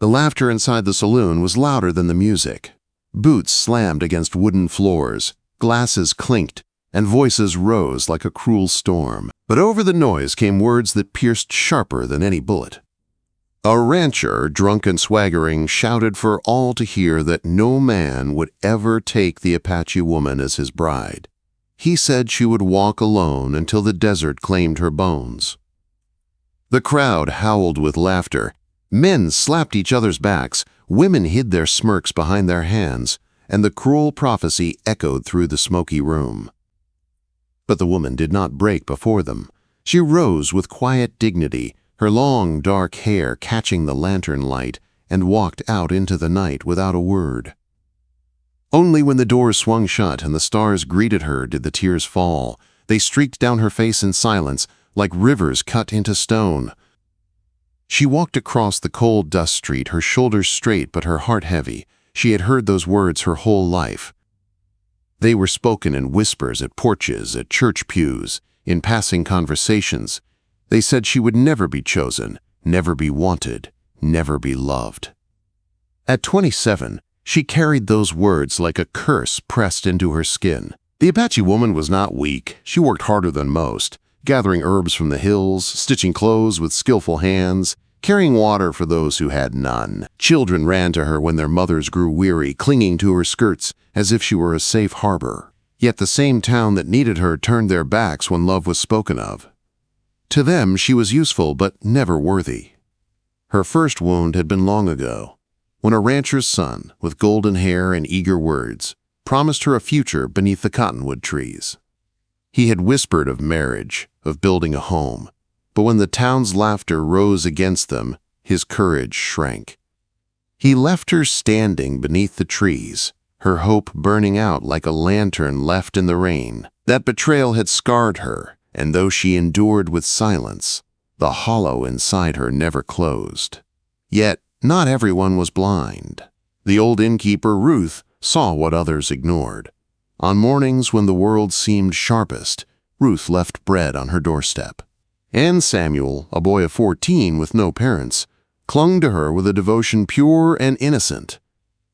The laughter inside the saloon was louder than the music. Boots slammed against wooden floors, glasses clinked, and voices rose like a cruel storm. But over the noise came words that pierced sharper than any bullet. A rancher, drunk and swaggering, shouted for all to hear that no man would ever take the Apache woman as his bride. He said she would walk alone until the desert claimed her bones. The crowd howled with laughter. Men slapped each other's backs, women hid their smirks behind their hands, and the cruel prophecy echoed through the smoky room. But the woman did not break before them. She rose with quiet dignity, her long, dark hair catching the lantern light, and walked out into the night without a word. Only when the doors swung shut and the stars greeted her did the tears fall. They streaked down her face in silence, like rivers cut into stone. She walked across the cold dust street, her shoulders straight but her heart heavy. She had heard those words her whole life. They were spoken in whispers at porches, at church pews, in passing conversations. They said she would never be chosen, never be wanted, never be loved. At 27, she carried those words like a curse pressed into her skin. The Apache woman was not weak. She worked harder than most, gathering herbs from the hills, stitching clothes with skillful hands, carrying water for those who had none. Children ran to her when their mothers grew weary, clinging to her skirts as if she were a safe harbor. Yet the same town that needed her turned their backs when love was spoken of. To them, she was useful but never worthy. Her first wound had been long ago, when a rancher's son, with golden hair and eager words, promised her a future beneath the cottonwood trees. He had whispered of marriage, of building a home, but when the town's laughter rose against them, his courage shrank. He left her standing beneath the trees, her hope burning out like a lantern left in the rain. That betrayal had scarred her, and though she endured with silence, the hollow inside her never closed. Yet not everyone was blind. The old innkeeper, Ruth, saw what others ignored. On mornings when the world seemed sharpest, Ruth left bread on her doorstep. And Samuel, a boy of 14 with no parents, clung to her with a devotion pure and innocent.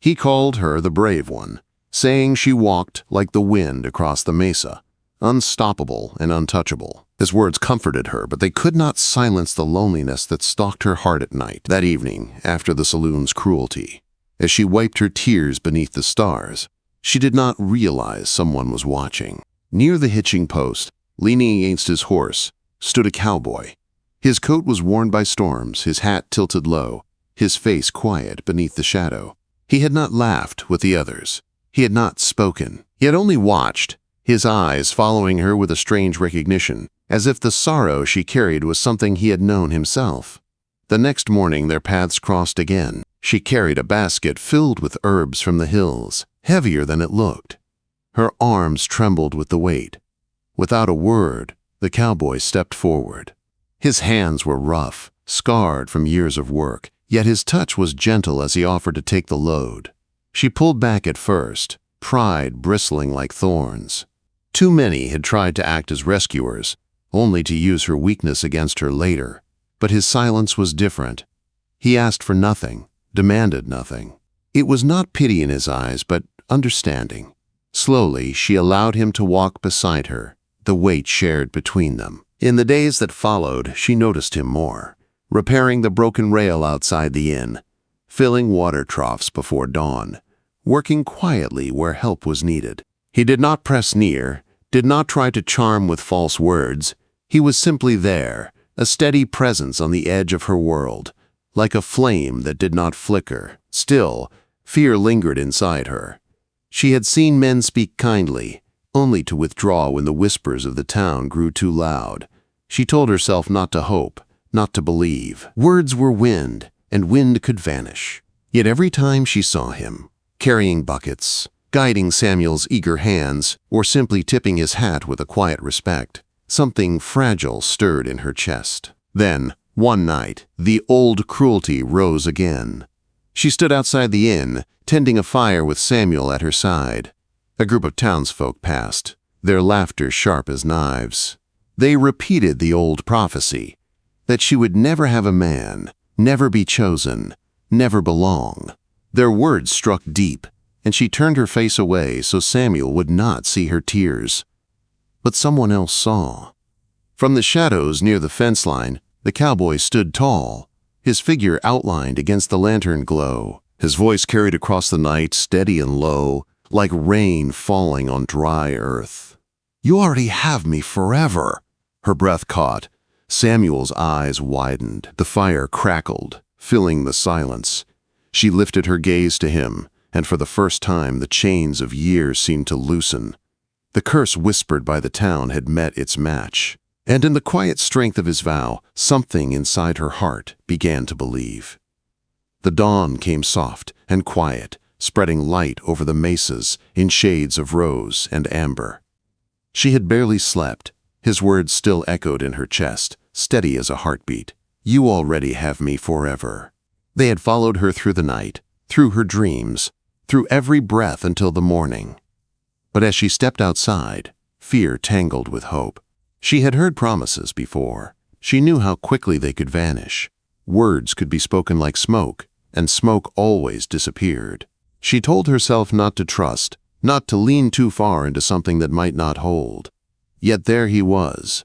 He called her the brave one, saying she walked like the wind across the mesa, unstoppable and untouchable. His words comforted her, but they could not silence the loneliness that stalked her heart at night. That evening, after the saloon's cruelty, as she wiped her tears beneath the stars, she did not realize someone was watching. Near the hitching post, leaning against his horse, stood a cowboy. His coat was worn by storms, his hat tilted low, his face quiet beneath the shadow. He had not laughed with the others. He had not spoken. He had only watched, his eyes following her with a strange recognition, as if the sorrow she carried was something he had known himself. The next morning their paths crossed again. She carried a basket filled with herbs from the hills, heavier than it looked. Her arms trembled with the weight. Without a word, the cowboy stepped forward. His hands were rough, scarred from years of work, yet his touch was gentle as he offered to take the load. She pulled back at first, pride bristling like thorns. Too many had tried to act as rescuers, only to use her weakness against her later. But his silence was different. He asked for nothing, demanded nothing. It was not pity in his eyes, but understanding. Slowly, she allowed him to walk beside her, the weight shared between them. In the days that followed, she noticed him more, repairing the broken rail outside the inn, filling water troughs before dawn, working quietly where help was needed. He did not press near, did not try to charm with false words. He was simply there, a steady presence on the edge of her world, like a flame that did not flicker. Still, fear lingered inside her. She had seen men speak kindly, only to withdraw when the whispers of the town grew too loud. She told herself not to hope, not to believe. Words were wind, and wind could vanish. Yet every time she saw him, carrying buckets, guiding Samuel's eager hands, or simply tipping his hat with a quiet respect, something fragile stirred in her chest. Then, one night, the old cruelty rose again. She stood outside the inn, tending a fire with Samuel at her side. A group of townsfolk passed, their laughter sharp as knives. They repeated the old prophecy, that she would never have a man, never be chosen, never belong. Their words struck deep, and she turned her face away so Samuel would not see her tears. But someone else saw. From the shadows near the fence line, the cowboy stood tall, his figure outlined against the lantern glow. His voice carried across the night, steady and low, like rain falling on dry earth. "You already have me forever." Her breath caught. Samuel's eyes widened. The fire crackled, filling the silence. She lifted her gaze to him, and for the first time the chains of years seemed to loosen. The curse whispered by the town had met its match. And in the quiet strength of his vow, something inside her heart began to believe. The dawn came soft and quiet, spreading light over the mesas in shades of rose and amber. She had barely slept. His words still echoed in her chest, steady as a heartbeat. "You already have me forever." They had followed her through the night, through her dreams, through every breath until the morning. But as she stepped outside, fear tangled with hope. She had heard promises before. She knew how quickly they could vanish. Words could be spoken like smoke, and smoke always disappeared. She told herself not to trust, not to lean too far into something that might not hold. Yet there he was.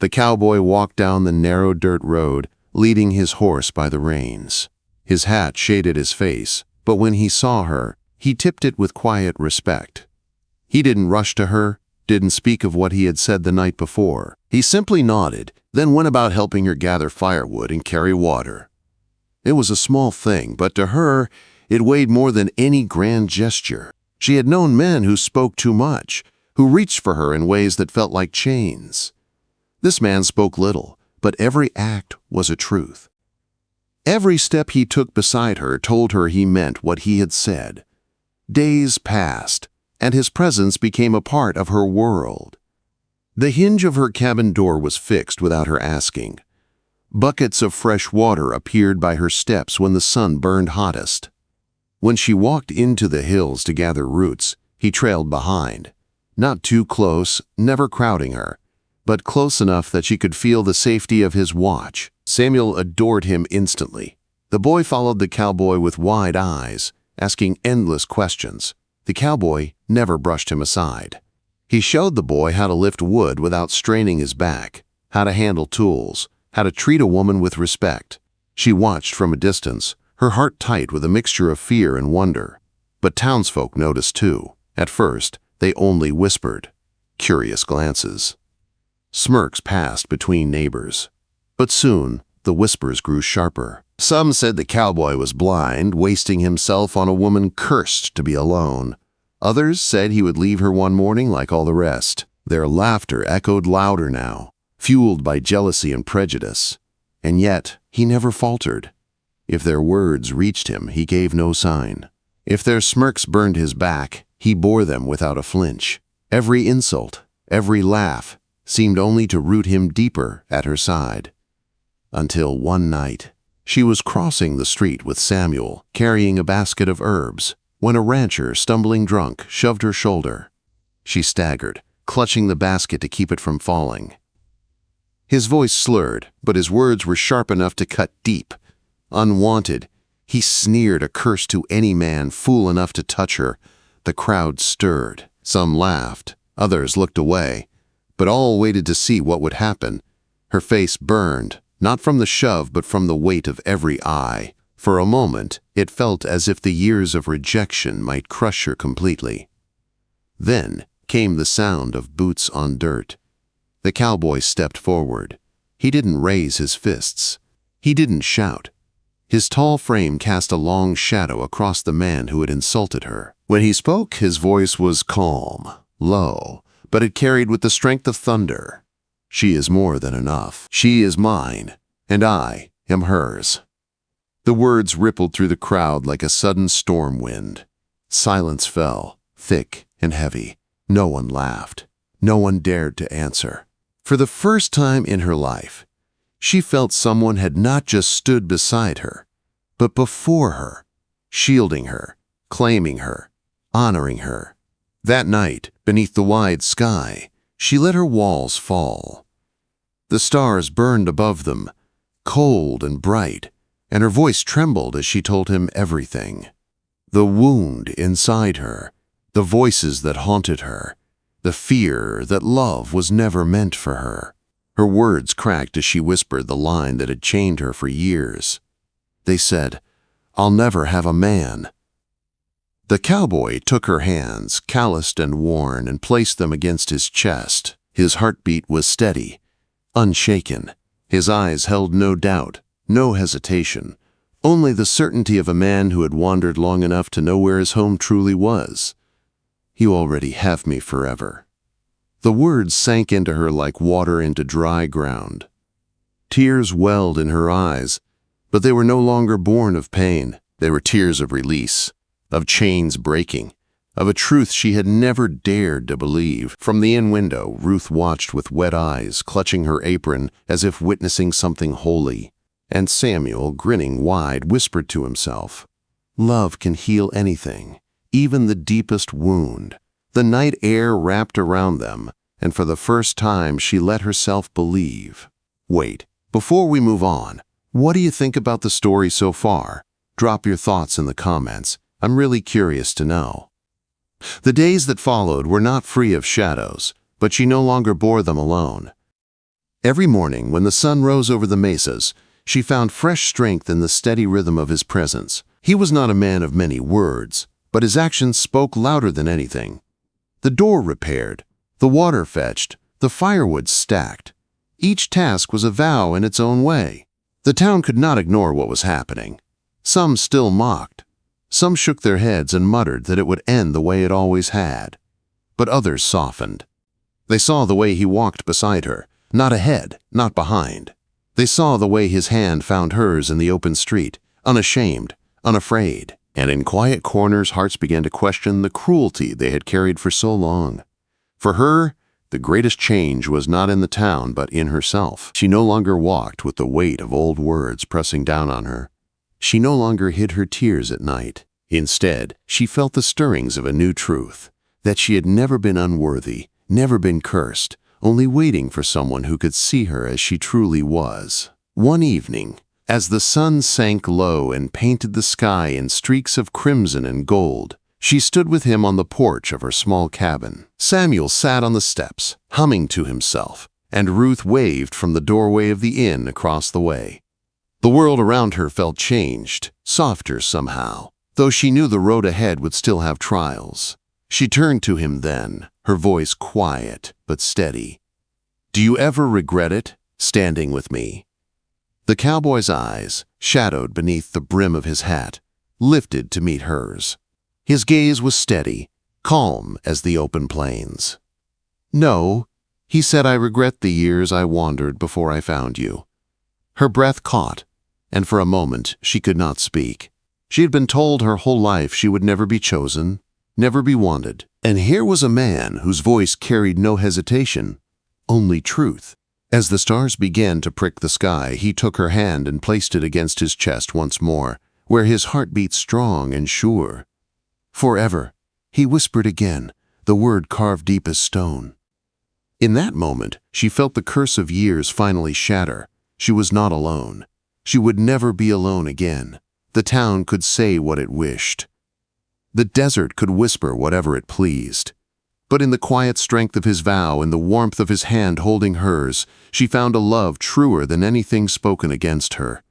The cowboy walked down the narrow dirt road, leading his horse by the reins. His hat shaded his face, but when he saw her, he tipped it with quiet respect. He didn't rush to her, didn't speak of what he had said the night before. He simply nodded, then went about helping her gather firewood and carry water. It was a small thing, but to her, it weighed more than any grand gesture. She had known men who spoke too much, who reached for her in ways that felt like chains. This man spoke little, but every act was a truth. Every step he took beside her told her he meant what he had said. Days passed, and his presence became a part of her world. The hinge of her cabin door was fixed without her asking. Buckets of fresh water appeared by her steps when the sun burned hottest. When she walked into the hills to gather roots, he trailed behind. Not too close, never crowding her, but close enough that she could feel the safety of his watch. Samuel adored him instantly. The boy followed the cowboy with wide eyes, asking endless questions. The cowboy never brushed him aside. He showed the boy how to lift wood without straining his back, how to handle tools, how to treat a woman with respect. She watched from a distance, her heart tight with a mixture of fear and wonder. But townsfolk noticed too. At first, they only whispered, curious glances. Smirks passed between neighbors. But soon, the whispers grew sharper. Some said the cowboy was blind, wasting himself on a woman cursed to be alone. Others said he would leave her one morning like all the rest. Their laughter echoed louder now, fueled by jealousy and prejudice. And yet, he never faltered. If their words reached him, he gave no sign. If their smirks burned his back, he bore them without a flinch. Every insult, every laugh, seemed only to root him deeper at her side. Until one night, she was crossing the street with Samuel, carrying a basket of herbs, when a rancher, stumbling drunk, shoved her shoulder. She staggered, clutching the basket to keep it from falling. His voice slurred, but his words were sharp enough to cut deep. Unwanted, he sneered a curse to any man fool enough to touch her. The crowd stirred. Some laughed, others looked away, but all waited to see what would happen. Her face burned, not from the shove but from the weight of every eye. For a moment, it felt as if the years of rejection might crush her completely. Then came the sound of boots on dirt. The cowboy stepped forward. He didn't raise his fists. He didn't shout. His tall frame cast a long shadow across the man who had insulted her. When he spoke, his voice was calm, low, but it carried with the strength of thunder. "She is more than enough. She is mine, and I am hers." The words rippled through the crowd like a sudden storm wind. Silence fell, thick and heavy. No one laughed. No one dared to answer. For the first time in her life, she felt someone had not just stood beside her, but before her, shielding her, claiming her, honoring her. That night, beneath the wide sky, she let her walls fall. The stars burned above them, cold and bright, and her voice trembled as she told him everything. The wound inside her, the voices that haunted her, the fear that love was never meant for her. Her words cracked as she whispered the line that had chained her for years. They said, "I'll never have a man." The cowboy took her hands, calloused and worn, and placed them against his chest. His heartbeat was steady, unshaken. His eyes held no doubt, no hesitation, only the certainty of a man who had wandered long enough to know where his home truly was. "You already have me forever." The words sank into her like water into dry ground. Tears welled in her eyes, but they were no longer born of pain. They were tears of release, of chains breaking, of a truth she had never dared to believe. From the inn window, Ruth watched with wet eyes, clutching her apron as if witnessing something holy. And Samuel, grinning wide, whispered to himself, "Love can heal anything, even the deepest wound." The night air wrapped around them, and for the first time she let herself believe. Wait, before we move on, what do you think about the story so far? Drop your thoughts in the comments. I'm really curious to know. The days that followed were not free of shadows, but she no longer bore them alone. Every morning, when the sun rose over the mesas, she found fresh strength in the steady rhythm of his presence. He was not a man of many words, but his actions spoke louder than anything. The door repaired, the water fetched, the firewood stacked. Each task was a vow in its own way. The town could not ignore what was happening. Some still mocked. Some shook their heads and muttered that it would end the way it always had. But others softened. They saw the way he walked beside her, not ahead, not behind. They saw the way his hand found hers in the open street, unashamed, unafraid. And in quiet corners, hearts began to question the cruelty they had carried for so long. For her, the greatest change was not in the town, but in herself. She no longer walked with the weight of old words pressing down on her. She no longer hid her tears at night. Instead, she felt the stirrings of a new truth, that she had never been unworthy, never been cursed, only waiting for someone who could see her as she truly was. One evening, as the sun sank low and painted the sky in streaks of crimson and gold, she stood with him on the porch of her small cabin. Samuel sat on the steps, humming to himself, and Ruth waved from the doorway of the inn across the way. The world around her felt changed, softer somehow, though she knew the road ahead would still have trials. She turned to him then, her voice quiet but steady. "Do you ever regret it, standing with me?" The cowboy's eyes, shadowed beneath the brim of his hat, lifted to meet hers. His gaze was steady, calm as the open plains. "No," he said, "I regret the years I wandered before I found you." Her breath caught, and for a moment she could not speak. She had been told her whole life she would never be chosen, never be wanted. And here was a man whose voice carried no hesitation, only truth. As the stars began to prick the sky, he took her hand and placed it against his chest once more, where his heart beat strong and sure. "Forever," he whispered again, the word carved deep as stone. In that moment, she felt the curse of years finally shatter. She was not alone. She would never be alone again. The town could say what it wished. The desert could whisper whatever it pleased. But in the quiet strength of his vow, in the warmth of his hand holding hers, she found a love truer than anything spoken against her.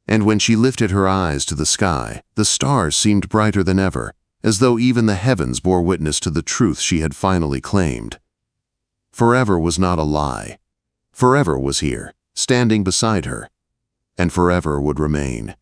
And when she lifted her eyes to the sky, the stars seemed brighter than ever, as though even the heavens bore witness to the truth she had finally claimed. Forever was not a lie. Forever was here, standing beside her, and forever would remain.